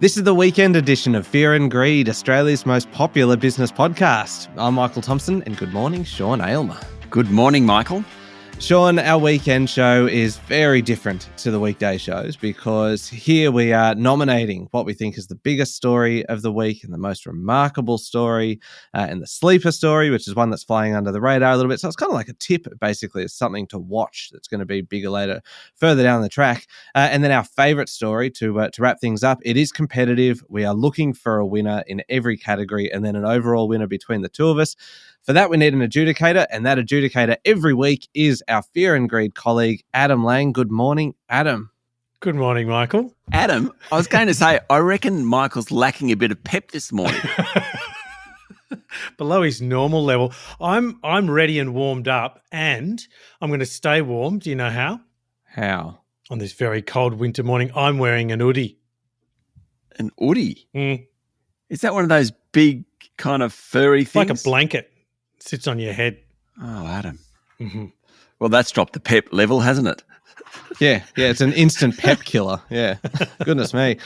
This is the weekend edition of Fear and Greed, Australia's most popular business podcast. I'm Michael Thompson, and good morning, Sean Aylmer. Good morning, Michael. Sean, our weekend show is very different to the weekday shows because here we are nominating what we think is the biggest story of the week and the most remarkable story and the sleeper story, which is one that's flying under the radar a little bit. So it's kind of like a tip, basically. It's something to watch that's going to be bigger later, further down the track. And then our favourite story to wrap things up. It is competitive. We are looking for a winner in every category and then an overall winner between the two of us. For that, we need an adjudicator, and that adjudicator every week is our Fear and Greed colleague, Adam Lang. Good morning, Adam. Good morning, Michael. Adam, I was going to say, I reckon Michael's lacking a bit of pep this morning. Below his normal level. I'm ready and warmed up, and I'm going to stay warm. Do you know how? How? On this very cold winter morning, I'm wearing an hoodie. An hoodie? Mm. Is that one of those big kind of furry things? Like a blanket. Sits on your head. Oh, Adam. Mm-hmm. Well, that's dropped the pep level, hasn't it? Yeah, it's an instant pep killer. Yeah, goodness me.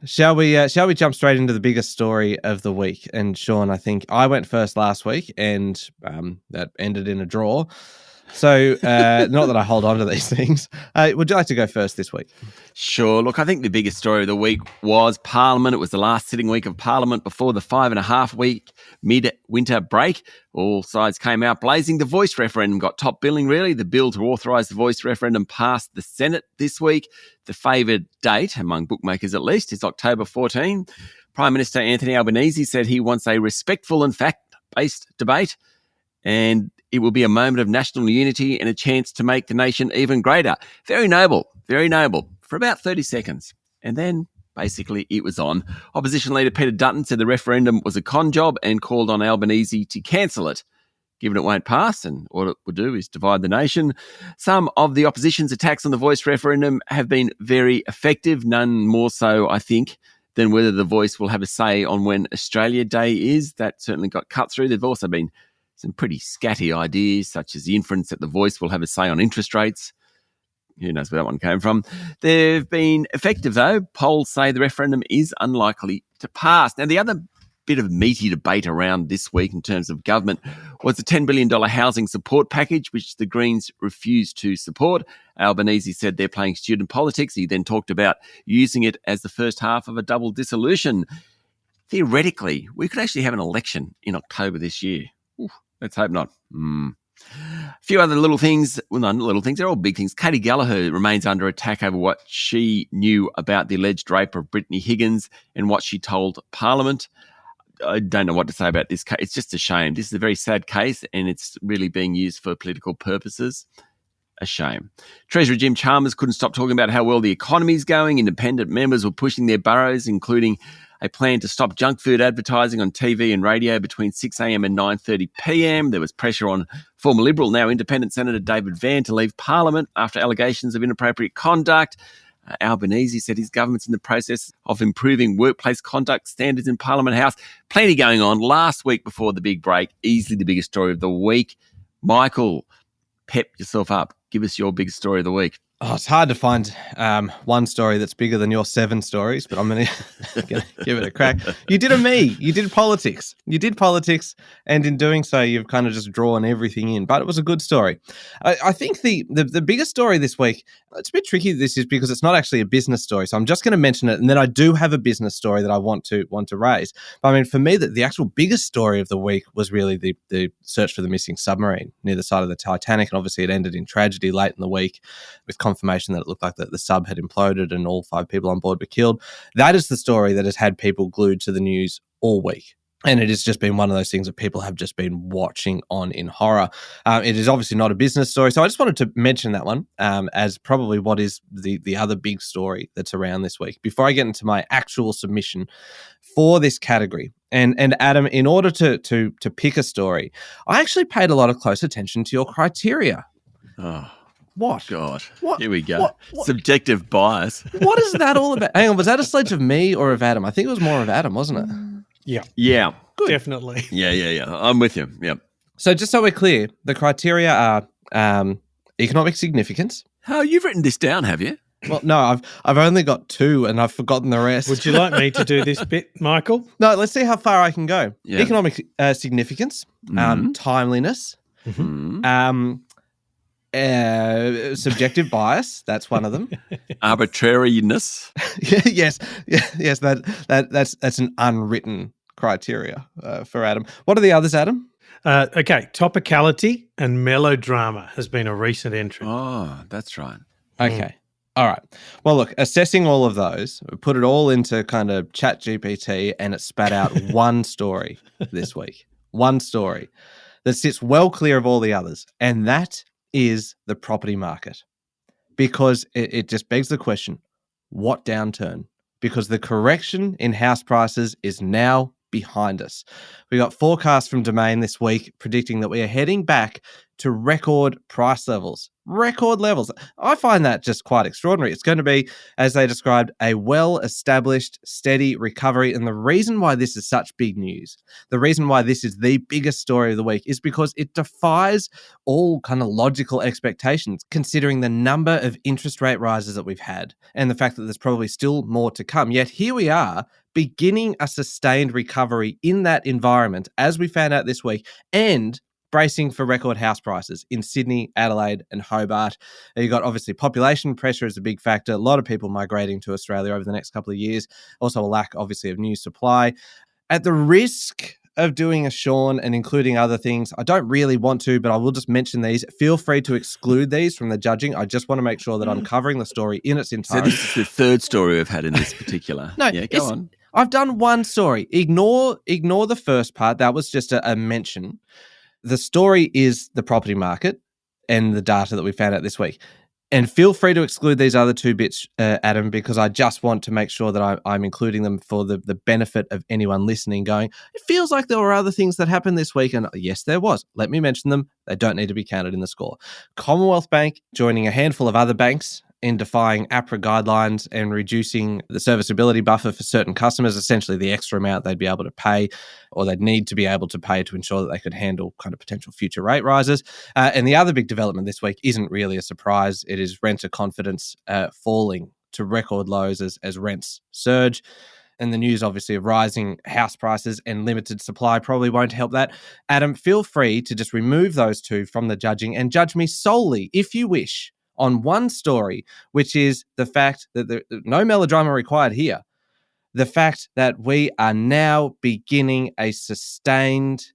Shall we jump straight into the biggest story of the week? And Sean, I think I went first last week, and that ended in a draw. So, not that I hold on to these things. Would you like to go first this week? Sure. Look, I think the biggest story of the week was Parliament. It was the last sitting week of Parliament before the 5.5-week mid-winter break. All sides came out blazing. The voice referendum got top billing, really. The bill to authorise the voice referendum passed the Senate this week. The favoured date, among bookmakers at least, is October 14. Prime Minister Anthony Albanese said he wants a respectful and fact-based debate, and it will be a moment of national unity and a chance to make the nation even greater. Very noble, for about 30 seconds. And then, basically, it was on. Opposition leader Peter Dutton said the referendum was a con job and called on Albanese to cancel it, given it won't pass, and what it would do is divide the nation. Some of the opposition's attacks on the voice referendum have been very effective, none more so, I think, than whether the voice will have a say on when Australia Day is. That certainly got cut through. There've also been some pretty scatty ideas, such as the inference that the voice will have a say on interest rates. Who knows where that one came from. They've been effective, though. Polls say the referendum is unlikely to pass. Now, the other bit of meaty debate around this week in terms of government was the $10 billion housing support package, which the Greens refused to support. Albanese said they're playing student politics. He then talked about using it as the first half of a double dissolution. Theoretically, we could actually have an election in October this year. Oof. Let's hope not. A few other little things. Well, not little things. They're all big things. Katie Gallagher remains under attack over what she knew about the alleged rape of Brittany Higgins and what she told Parliament. I don't know what to say about this case. It's just a shame. This is a very sad case, and it's really being used for political purposes. A shame. Treasurer Jim Chalmers couldn't stop talking about how well the economy's going. Independent members were pushing their burrows, including a plan to stop junk food advertising on TV and radio between 6 a.m. and 9:30 p.m. There was pressure on former Liberal, now Independent Senator David Vann to leave Parliament after allegations of inappropriate conduct. Albanese said his government's in the process of improving workplace conduct standards in Parliament House. Plenty going on. Last week before the big break, easily the biggest story of the week. Michael, pep yourself up. Give us your big story of the week. Oh, it's hard to find one story that's bigger than your 7 stories, but I'm going to give it a crack. You did You did politics. And in doing so, you've kind of just drawn everything in. But it was a good story. I think the biggest story this week, it's a bit tricky, this is because it's not actually a business story. So I'm just going to mention it, and then I do have a business story that I want to raise. But I mean, for me, the actual biggest story of the week was really the search for the missing submarine near the side of the Titanic. And obviously it ended in tragedy late in the week with confirmation that it looked like the sub had imploded and all 5 people on board were killed. That is the story that has had people glued to the news all week. And it has just been one of those things that people have just been watching on in horror. It is obviously not a business story. So I just wanted to mention that one as probably what is the other big story that's around this week. Before I get into my actual submission for this category, and Adam, in order to pick a story, I actually paid a lot of close attention to your criteria. Oh. What? God. What? Here we go. What? Subjective bias. What is that all about? Hang on, was that a sledge of me or of Adam? I think it was more of Adam, wasn't it? Yeah. Good. Definitely. Yeah. I'm with you. Yeah. So just so we're clear, the criteria are economic significance. Oh, you've written this down, have you? Well, no, I've only got 2 and I've forgotten the rest. Would you like me to do this bit, Michael? No, let's see how far I can go. Yeah. Economic significance, timeliness, subjective bias. That's one of them. Arbitrariness. yes. That's an unwritten criteria for Adam. What are the others, Adam? Okay, topicality and melodrama has been a recent entry. Oh, that's right. Okay. All right. Well, look, assessing all of those, we put it all into kind of Chat GPT and it spat out one story this week. One story that sits well clear of all the others. And that is the property market. Because it just begs the question, what downturn? Because the correction in house prices is now behind us. We got forecasts from Domain this week predicting that we are heading back to record price levels. Record levels. I find that just quite extraordinary. It's going to be, as they described, a well-established, steady recovery. And the reason why this is such big news, the reason why this is the biggest story of the week is because it defies all kind of logical expectations, considering the number of interest rate rises that we've had and the fact that there's probably still more to come. Yet here we are, beginning a sustained recovery in that environment, as we found out this week, and bracing for record house prices in Sydney, Adelaide and Hobart. You've got obviously population pressure is a big factor. A lot of people migrating to Australia over the next couple of years. Also a lack, obviously, of new supply. At the risk of doing a Sean and including other things, I don't really want to, but I will just mention these. Feel free to exclude these from the judging. I just want to make sure that I'm covering the story in its So entirety. this is the third story we've had in this particular. No, yeah, go on. I've done one story. Ignore the first part. That was just a mention. The story is the property market and the data that we found out this week. And feel free to exclude these other 2 bits, Adam, because I just want to make sure that I'm including them for the benefit of anyone listening going, it feels like there were other things that happened this week. And yes, there was. Let me mention them. They don't need to be counted in the score. Commonwealth Bank joining a handful of other banks in defying APRA guidelines and reducing the serviceability buffer for certain customers, essentially the extra amount they'd be able to pay or they'd need to be able to pay to ensure that they could handle kind of potential future rate rises. And the other big development this week isn't really a surprise. It is renter confidence falling to record lows as rents surge. And the news, obviously, of rising house prices and limited supply probably won't help that. Adam, feel free to just remove those 2 from the judging and judge me solely, if you wish, on one story, which is the fact that no melodrama required here. The fact that we are now beginning a sustained,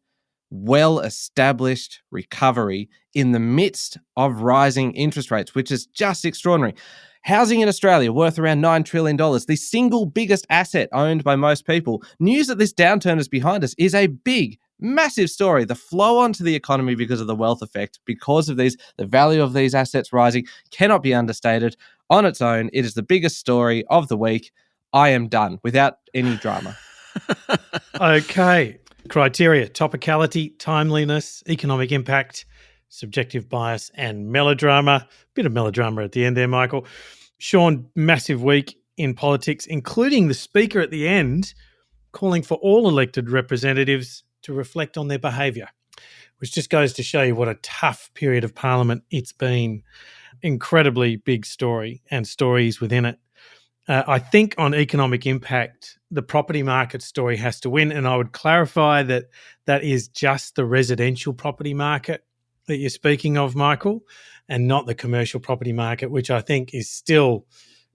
well-established recovery in the midst of rising interest rates, which is just extraordinary. Housing in Australia worth around $9 trillion, the single biggest asset owned by most people. News that this downturn is behind us is a big, massive story. The flow onto the economy because of the wealth effect, because of the value of these assets rising, cannot be understated. On its own, it is the biggest story of the week. I am done without any drama. Okay. Criteria: topicality, timeliness, economic impact, subjective bias, and melodrama. Bit of melodrama at the end there, Michael. Sean, massive week in politics, including the Speaker at the end calling for all elected representatives to reflect on their behaviour, which just goes to show you what a tough period of Parliament it's been. Incredibly big story and stories within it. I think on economic impact, the property market story has to win, and I would clarify that that is just the residential property market that you're speaking of, Michael, and not the commercial property market, which I think is still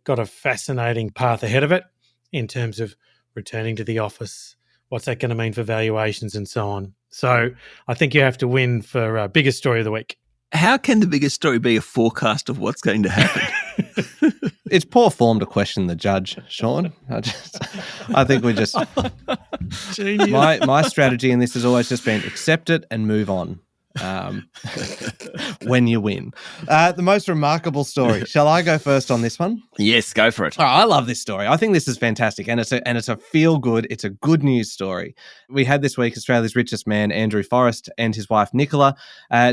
got a fascinating path ahead of it in terms of returning to the office, what's that going to mean for valuations and so on. So I think you have to win for biggest story of the week. How can the biggest story be a forecast of what's going to happen? It's poor form to question the judge, Sean. I think we just... Genius. My strategy in this has always just been accept it and move on. When you win. The most remarkable story. Shall I go first on this one? Yes, go for it. Oh, I love this story. I think this is fantastic, and it's a feel good. It's a good news story. We had this week Australia's richest man, Andrew Forrest, and his wife Nicola,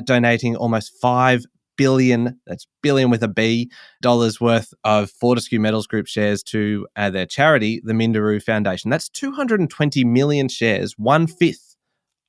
donating almost $5 billion. That's billion with a B dollars worth of Fortescue Metals Group shares to their charity, the Minderoo Foundation. That's 220 million shares, 1/5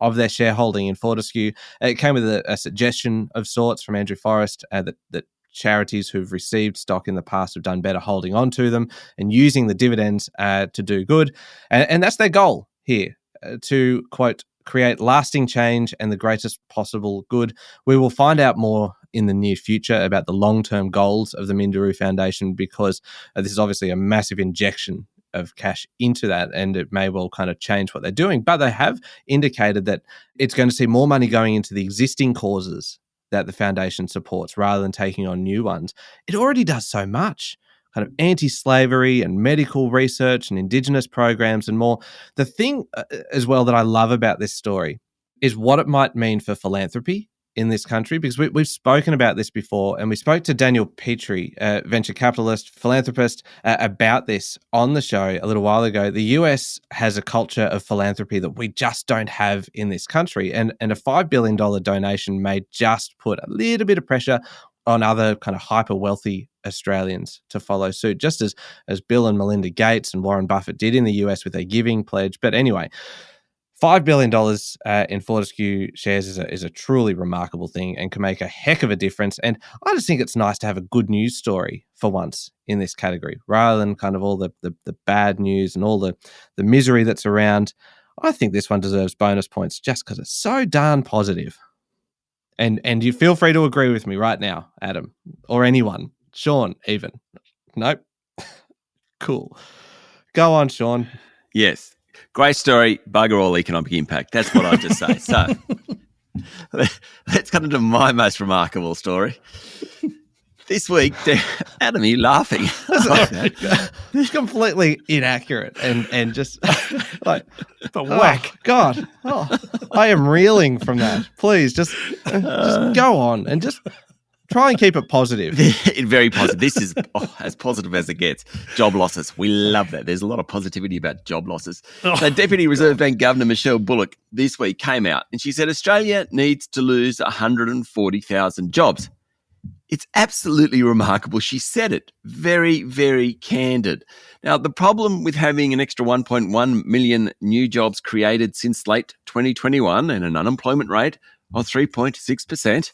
of their shareholding in Fortescue. It came with a suggestion of sorts from Andrew Forrest that charities who've received stock in the past have done better holding on to them and using the dividends to do good. And that's their goal here, to, quote, create lasting change and the greatest possible good. We will find out more in the near future about the long-term goals of the Minderoo Foundation, because this is obviously a massive injection of cash into that, and it may well kind of change what they're doing. But they have indicated that it's going to see more money going into the existing causes that the foundation supports rather than taking on new ones. It already does so much, kind of anti-slavery and medical research and Indigenous programs and more. The thing as well that I love about this story is what it might mean for philanthropy in this country, because we've spoken about this before, and we spoke to Daniel Petrie, venture capitalist, philanthropist, about this on the show a little while ago. The US has a culture of philanthropy that we just don't have in this country, and a $5 billion donation may just put a little bit of pressure on other kind of hyper wealthy Australians to follow suit, just as Bill and Melinda Gates and Warren Buffett did in the US with their giving pledge. But anyway, $5 billion in Fortescue shares is a truly remarkable thing and can make a heck of a difference. And I just think it's nice to have a good news story for once in this category, rather than kind of all the bad news and all the misery that's around. I think this one deserves bonus points just because it's so darn positive. And you feel free to agree with me right now, Adam, or anyone. Sean, even. Nope. Cool. Go on, Sean. Yes. Great story, bugger all economic impact. That's what I just say. So let's come into my most remarkable story. This week, Adam, are you laughing? It's completely inaccurate and just like, but whack. Oh, God. Oh, I am reeling from that. Please just go on and just try and keep it positive. Very positive. This is as positive as it gets. Job losses. We love that. There's a lot of positivity about job losses. So Deputy Reserve Bank Governor Michelle Bullock this week came out and she said Australia needs to lose 140,000 jobs. It's absolutely remarkable. She said it. Very, very candid. Now, the problem with having an extra 1.1 million new jobs created since late 2021 and an unemployment rate of 3.6%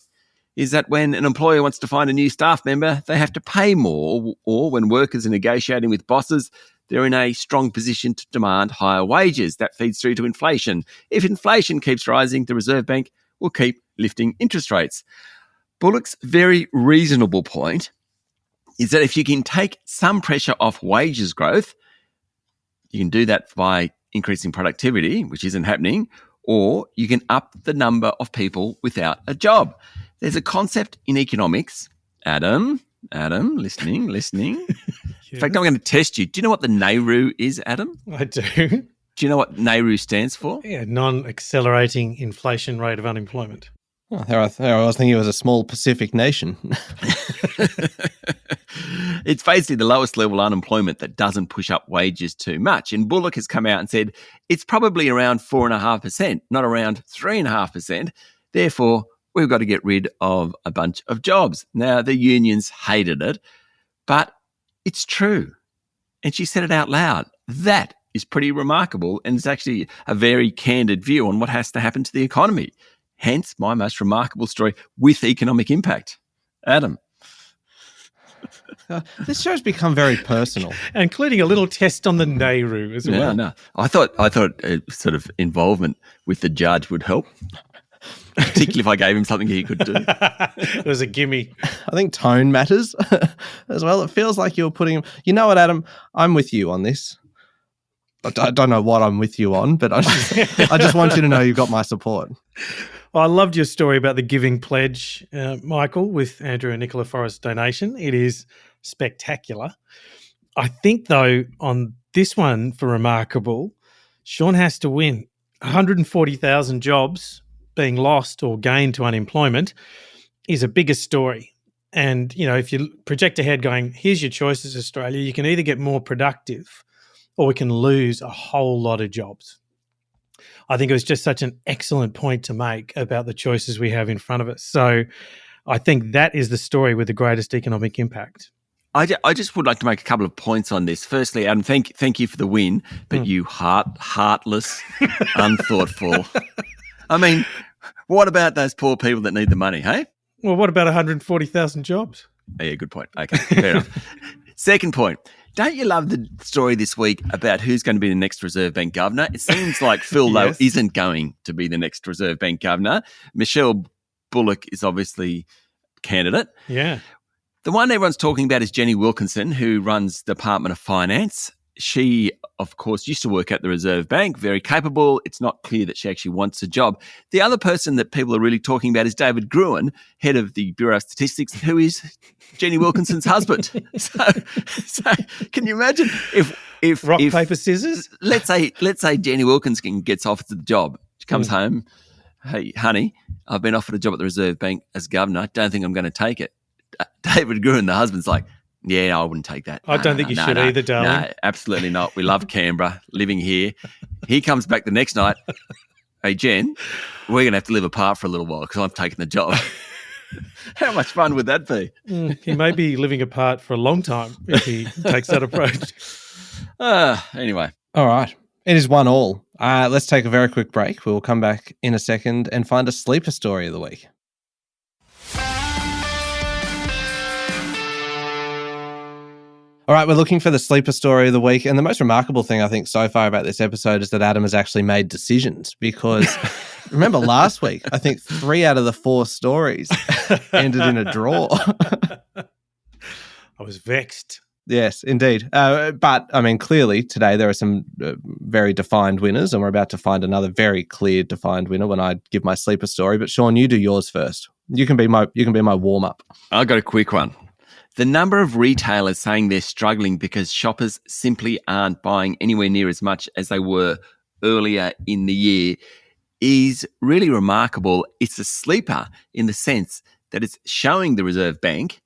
is that when an employer wants to find a new staff member, they have to pay more, or when workers are negotiating with bosses, they're in a strong position to demand higher wages. That feeds through to inflation. If inflation keeps rising, the Reserve Bank will keep lifting interest rates. Bullock's very reasonable point is that if you can take some pressure off wages growth, you can do that by increasing productivity, which isn't happening, or you can up the number of people without a job. There's a concept in economics, Adam, listening. Yes. In fact, I'm going to test you. Do you know what the NAIRU is, Adam? I do. Do you know what NAIRU stands for? Yeah, non-accelerating inflation rate of unemployment. Oh, there I was thinking it was a small Pacific nation. It's basically the lowest level unemployment that doesn't push up wages too much. And Bullock has come out and said it's probably around 4.5%, not around 3.5%. Therefore, we've got to get rid of a bunch of jobs. Now, the unions hated it, but it's true. And she said it out loud. That is pretty remarkable. And it's actually a very candid view on what has to happen to the economy. Hence, my most remarkable story with economic impact. Adam. This show's become very personal. Including a little test on the NAIRU as well. No. I thought sort of involvement with the judge would help. Particularly if I gave him something he could do. It was a gimme. I think tone matters as well. It feels like you're putting him. You know what, Adam? I'm with you on this. I don't know what I'm with you on, but I just want you to know you've got my support. Well, I loved your story about the giving pledge, Michael, with Andrew and Nicola Forrest's donation. It is spectacular. I think, though, on this one for remarkable, Sean has to win. 140,000 jobs being lost or gained to unemployment is a bigger story. And, you know, if you project ahead going, here's your choices, Australia, you can either get more productive or we can lose a whole lot of jobs. I think it was just such an excellent point to make about the choices we have in front of us. So I think that is the story with the greatest economic impact. I just would like to make a couple of points on this. Firstly, Adam, thank you for the win, but you heartless, unthoughtful. I mean, what about those poor people that need the money, hey? Well, what about 140,000 jobs? Yeah, good point. Okay, fair enough. Second point. Don't you love the story this week about who's going to be the next Reserve Bank governor? It seems like Phil Lowe Yes. isn't going to be the next Reserve Bank governor. Michelle Bullock is obviously candidate. Yeah. The one everyone's talking about is Jenny Wilkinson, who runs Department of Finance. She, of course, used to work at the Reserve Bank, very capable. It's not clear that she actually wants a job. The other person that people are really talking about is David Gruen, head of the Bureau of Statistics, who is Jenny Wilkinson's husband. So can you imagine if Rock, paper, scissors? let's say Jenny Wilkinson gets offered the job. She comes home, hey, honey, I've been offered a job at the Reserve Bank as governor. I don't think I'm going to take it. David Gruen, the husband's like, yeah, I wouldn't take that. I don't think you should either, darling. No, absolutely not. We love Canberra, living here. He comes back the next night. Hey, Jen, we're going to have to live apart for a little while because I'm taking the job. How much fun would that be? He may be living apart for a long time if he takes that approach. Anyway. All right. It is 1-1. Let's take a very quick break. We will come back in a second and find a sleeper story of the week. All right, we're looking for the sleeper story of the week. And the most remarkable thing I think so far about this episode is that Adam has actually made decisions because remember last week, I think 3 out of the 4 stories ended in a draw. I was vexed. Yes, indeed. But, I mean, clearly today there are some very defined winners and we're about to find another very clear defined winner when I give my sleeper story. But Sean, you do yours first. You can be my warm-up. I've got a quick one. The number of retailers saying they're struggling because shoppers simply aren't buying anywhere near as much as they were earlier in the year is really remarkable. It's a sleeper in the sense that it's showing the Reserve Bank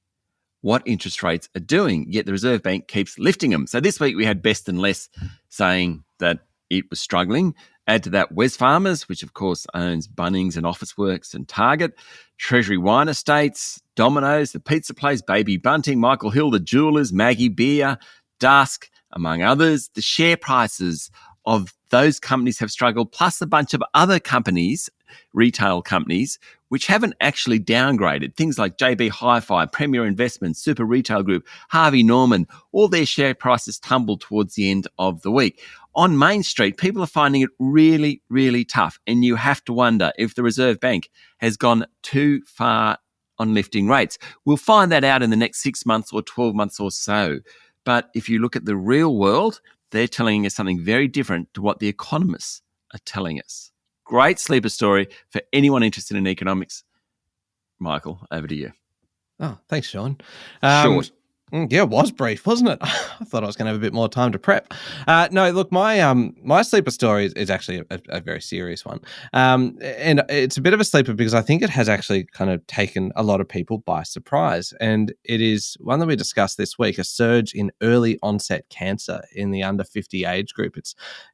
what interest rates are doing, yet the Reserve Bank keeps lifting them. So this week we had Best and Less saying that it was struggling. Add to that Wesfarmers, which of course owns Bunnings and Officeworks and Target, Treasury Wine Estates, Domino's, the pizza place, Baby Bunting, Michael Hill, the jewellers, Maggie Beer, Dusk, among others. The share prices of those companies have struggled, plus a bunch of other companies, retail companies, which haven't actually downgraded. Things like JB Hi-Fi, Premier Investments, Super Retail Group, Harvey Norman, all their share prices tumbled towards the end of the week. On Main Street, people are finding it really, really tough. And you have to wonder if the Reserve Bank has gone too far on lifting rates. We'll find that out in the next 6 months or 12 months or so. But if you look at the real world, they're telling us something very different to what the economists are telling us. Great sleeper story for anyone interested in economics. Michael, over to you. Oh, thanks, Sean. Short. Yeah, it was brief, wasn't it? I thought I was going to have a bit more time to prep. No, look, my sleeper story is actually a very serious one. And it's a bit of a sleeper because I think it has actually kind of taken a lot of people by surprise. And it is one that we discussed this week, a surge in early onset cancer in the under 50 age group.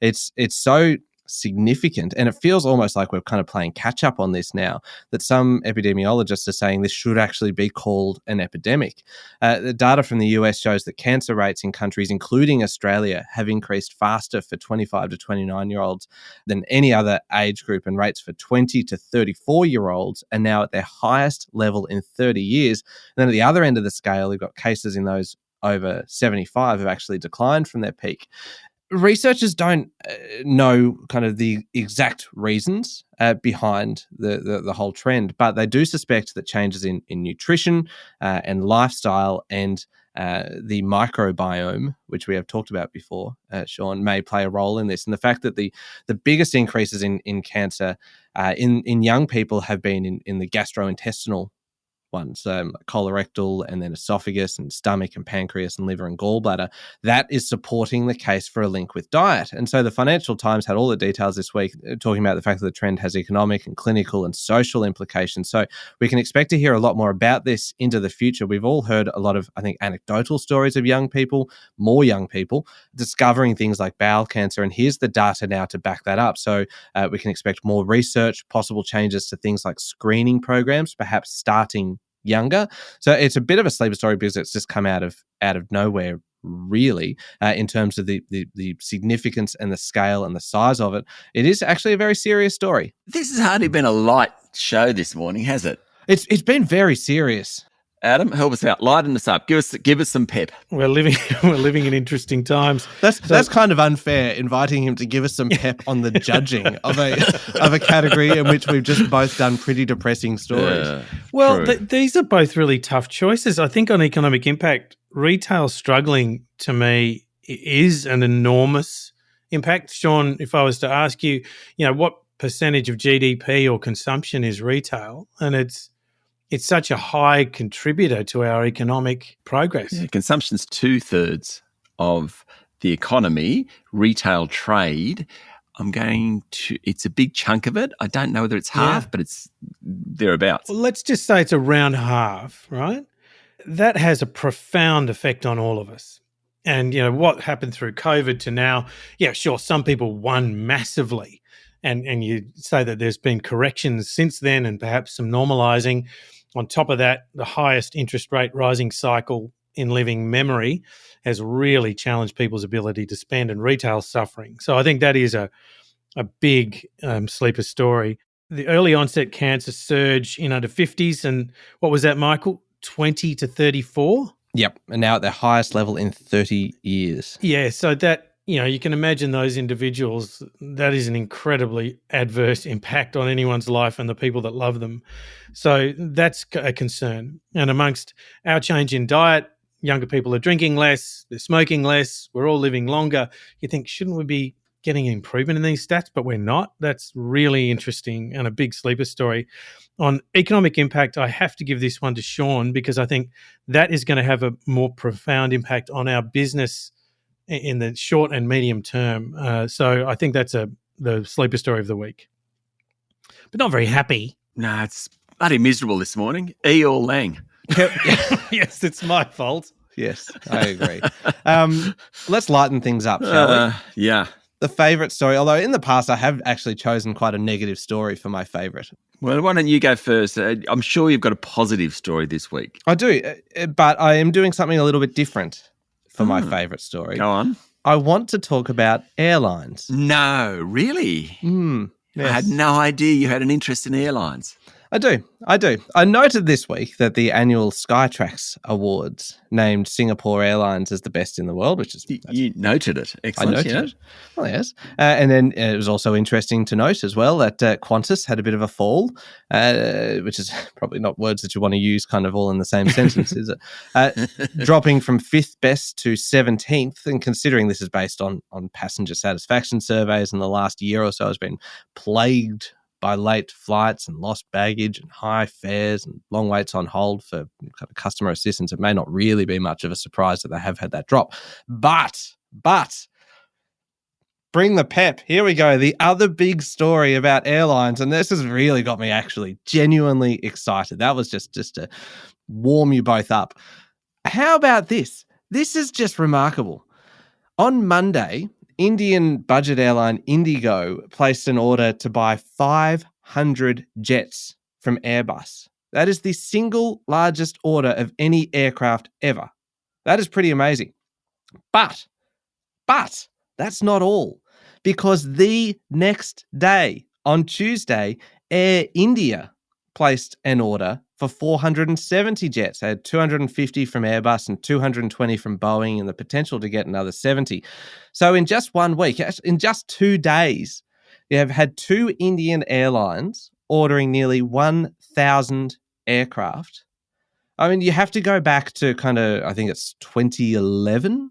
It's so significant, and it feels almost like we're kind of playing catch up on this now, that some epidemiologists are saying this should actually be called an epidemic. The data from the US shows that cancer rates in countries including Australia have increased faster for 25 to 29 year olds than any other age group, and rates for 20 to 34 year olds are now at their highest level in 30 years. And then at the other end of the scale, we've got cases in those over 75 have actually declined from their peak. Researchers don't know kind of the exact reasons behind the whole trend, but they do suspect that changes in nutrition and lifestyle and the microbiome, which we have talked about before, Sean, may play a role in this. And the fact that the biggest increases in cancer in young people have been in the gastrointestinal ones, colorectal and then esophagus and stomach and pancreas and liver and gallbladder, that is supporting the case for a link with diet. And so the Financial Times had all the details this week talking about the fact that the trend has economic and clinical and social implications. So we can expect to hear a lot more about this into the future. We've all heard a lot of, I think, anecdotal stories of young people, more young people, discovering things like bowel cancer. And here's the data now to back that up. So we can expect more research, possible changes to things like screening programs, perhaps starting younger. So it's a bit of a sleeper story because it's just come out of nowhere, really, in terms of the significance and the scale and the size of it. It is actually a very serious story. This has hardly been a light show this morning, has it? It's been very serious. Adam, help us out. Lighten us up. Give us some pep. We're living in interesting times. That's kind of unfair, inviting him to give us some pep on the judging of a category in which we've just both done pretty depressing stories. Well, these are both really tough choices. I think on economic impact, retail struggling to me is an enormous impact. Sean, if I was to ask you, what percentage of GDP or consumption is retail, and it's such a high contributor to our economic progress. Yeah, consumption's 2/3 of the economy. Retail trade, it's a big chunk of it. I don't know whether it's half, but it's thereabouts. Well, let's just say it's around half, right? That has a profound effect on all of us. And, what happened through COVID to now, sure, some people won massively. And you say that there's been corrections since then and perhaps some normalising. On top of that, the highest interest rate rising cycle in living memory has really challenged people's ability to spend, and retail suffering. So I think that is a big sleeper story. The early onset cancer surge in under 50s, and what was that, Michael? 20 to 34? Yep, and now at their highest level in 30 years. Yeah, so that, you can imagine those individuals, that is an incredibly adverse impact on anyone's life and the people that love them. So that's a concern. And amongst our change in diet, younger people are drinking less, they're smoking less, we're all living longer. You think, shouldn't we be getting improvement in these stats? But we're not. That's really interesting and a big sleeper story. On economic impact, I have to give this one to Sean because I think that is going to have a more profound impact on our business in the short and medium term. So I think that's the sleeper story of the week. But not very happy. No, it's bloody miserable this morning. Or Lang. Yes, it's my fault. Yes, I agree. Let's lighten things up, shall we? Yeah. The favourite story, although in the past I have actually chosen quite a negative story for my favourite. Well, why don't you go first? I'm sure you've got a positive story this week. I do, but I am doing something a little bit different for my favourite story. Go on. I want to talk about airlines. No, really? Yes. I had no idea you had an interest in airlines. I do. I noted this week that the annual Skytrax Awards named Singapore Airlines as the best in the world, which is... You noted it. Excellent. I noted it. Well, yes. And then it was also interesting to note as well that Qantas had a bit of a fall, which is probably not words that you want to use kind of all in the same sentence, is it? Dropping from 5th best to 17th, and considering this is based on passenger satisfaction surveys, and the last year or so has been plagued by late flights and lost baggage and high fares and long waits on hold for kind of customer assistance, it may not really be much of a surprise that they have had that drop. But bring the pep. Here we go. The other big story about airlines, and this has really got me actually genuinely excited. That was just to warm you both up. How about this? This is just remarkable. On Monday, Indian budget airline Indigo placed an order to buy 500 jets from Airbus. That is the single largest order of any aircraft ever. That is pretty amazing. But that's not all, because the next day, on Tuesday, Air India placed an order for 470 jets. They had 250 from Airbus and 220 from Boeing, and the potential to get another 70. So in just 1 week, in just 2 days, you have had 2 Indian airlines ordering nearly 1,000 aircraft. I mean, you have to go back to kind of, I think it's 2011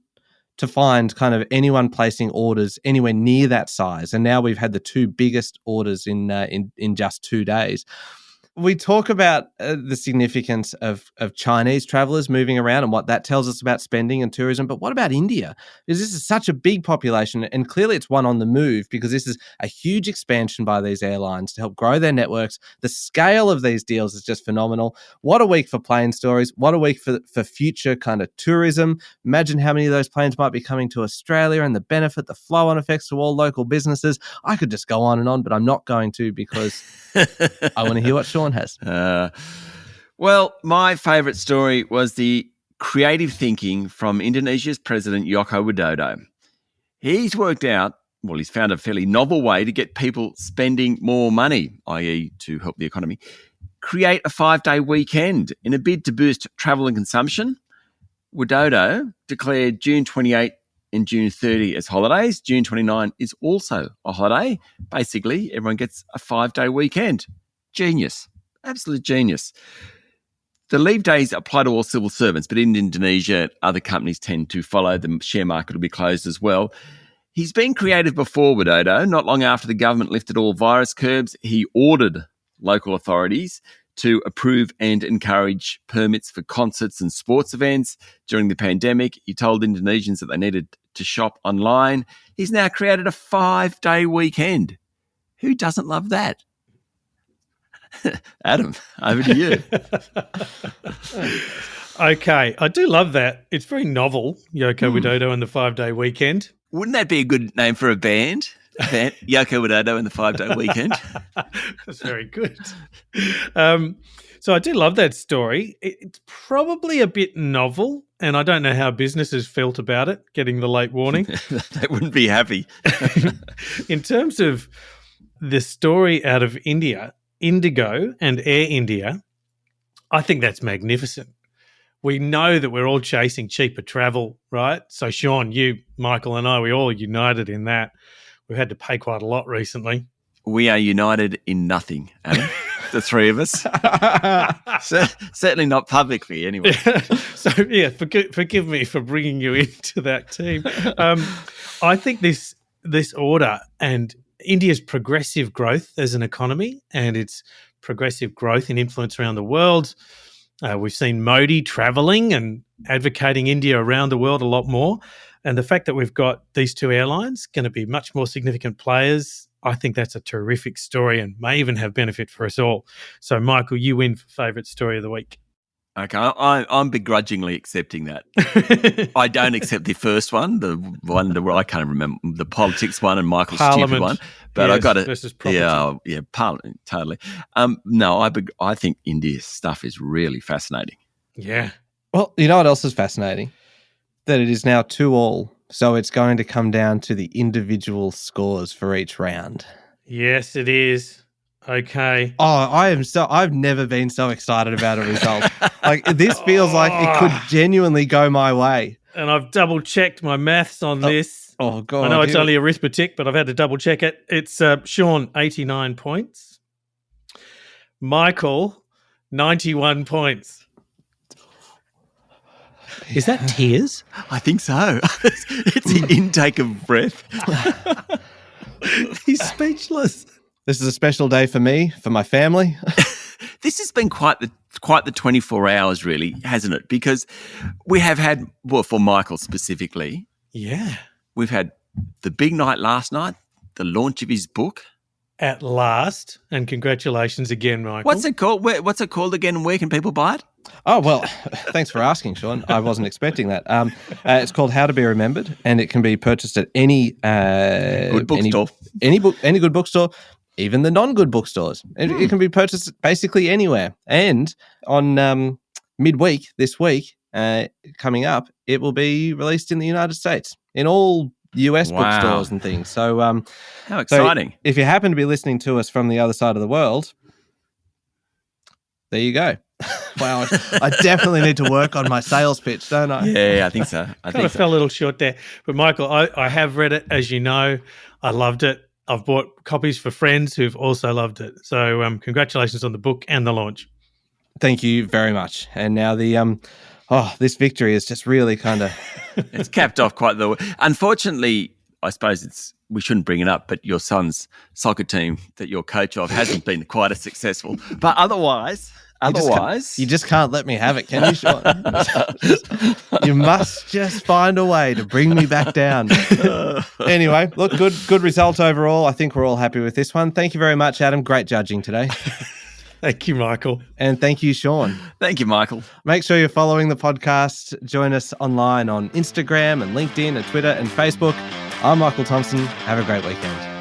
to find kind of anyone placing orders anywhere near that size. And now we've had the 2 biggest orders in just 2 days. We talk about the significance of Chinese travelers moving around and what that tells us about spending and tourism. But what about India? Because this is such a big population, and clearly it's one on the move, because this is a huge expansion by these airlines to help grow their networks. The scale of these deals is just phenomenal. What a week for plane stories. What a week for future kind of tourism. Imagine how many of those planes might be coming to Australia and the benefit, the flow-on effects to all local businesses. I could just go on, but I'm not going to, because I want to hear what Sean has. Well, my favourite story was the creative thinking from Indonesia's President Joko Widodo. He's found a fairly novel way to get people spending more money, i.e. to help the economy, create a 5-day weekend. In a bid to boost travel and consumption, Widodo declared June 28 and June 30 as holidays. June 29 is also a holiday. Basically, everyone gets a 5-day weekend. Genius. Absolute genius. The leave days apply to all civil servants, but in Indonesia, other companies tend to follow. The share market will be closed as well. He's been creative before, Widodo. Not long after the government lifted all virus curbs, he ordered local authorities to approve and encourage permits for concerts and sports events. During the pandemic, he told Indonesians that they needed to shop online. He's now created a 5-day weekend. Who doesn't love that? Adam, over to you. Okay, I do love that. It's very novel, Yoko Widodo and the 5-day weekend. Wouldn't that be a good name for a band? Yoko Widodo and the 5-day weekend. That's very good. So I do love that story. It's probably a bit novel, and I don't know how businesses felt about it, getting the late warning. They wouldn't be happy. In terms of the story out of India, Indigo and Air India, I think that's magnificent. We know that we're all chasing cheaper travel, right? So Sean, you, Michael and I, we all united in that. We've had to pay quite a lot recently. We are united in nothing, Adam. The three of us. Certainly not publicly, anyway. So, yeah, forgive me for bringing you into that team. I think this order and India's progressive growth as an economy and its progressive growth in influence around the world. We've seen Modi travelling and advocating India around the world a lot more. And the fact that we've got these two airlines going to be much more significant players, I think that's a terrific story and may even have benefit for us all. So, Michael, you win for favourite story of the week. Okay, I'm begrudgingly accepting that. I don't accept the first one, the one that I can't remember, the politics one and Michael's stupid one. But yes, I got it. Versus property. Yeah, Parliament, totally. No, I think India's stuff is really fascinating. Yeah. Well, you know what else is fascinating? That it is now 2-2. So it's going to come down to the individual scores for each round. Yes, it is. Okay. Oh, I've never been so excited about a result. Like, this feels like it could genuinely go my way. And I've double checked my maths on this. Oh, God. I know it's only arithmetic, but I've had to double check it. It's Sean, 89 points. Michael, 91 points. Is that tears? I think so. It's the intake of breath. He's speechless. This is a special day for me, for my family. This has been quite the 24 hours, really, hasn't it? Because we have had, well, for Michael specifically, yeah, we've had the big night last night, the launch of his book. At last, and congratulations again, Michael. What's it called? What's it called again? Where can people buy it? Oh, well, thanks for asking, Sean. I wasn't expecting that. It's called How to Be Remembered, and it can be purchased at any good bookstore. Any good bookstore, even the non-good bookstores. It can be purchased basically anywhere. And on midweek this week, coming up, it will be released in the United States in all US bookstores and things. So, how exciting! So if you happen to be listening to us from the other side of the world, there you go. Wow, I definitely need to work on my sales pitch, don't I? Yeah, I think so. I kind of fell a little short there. But Michael, I have read it, as you know. I loved it. I've bought copies for friends who've also loved it. So congratulations on the book and the launch. Thank you very much. And now this victory is just really kind of... It's capped off quite the way. Unfortunately, I suppose we shouldn't bring it up, but your son's soccer team that you're coach of hasn't been quite as successful. But otherwise... You just can't let me have it, can you, Sean? You must just find a way to bring me back down. Anyway, look, good result overall. I think we're all happy with this one. Thank you very much, Adam. Great judging today. Thank you, Michael. And thank you, Sean. Thank you, Michael. Make sure you're following the podcast. Join us online on Instagram and LinkedIn and Twitter and Facebook. I'm Michael Thompson. Have a great weekend.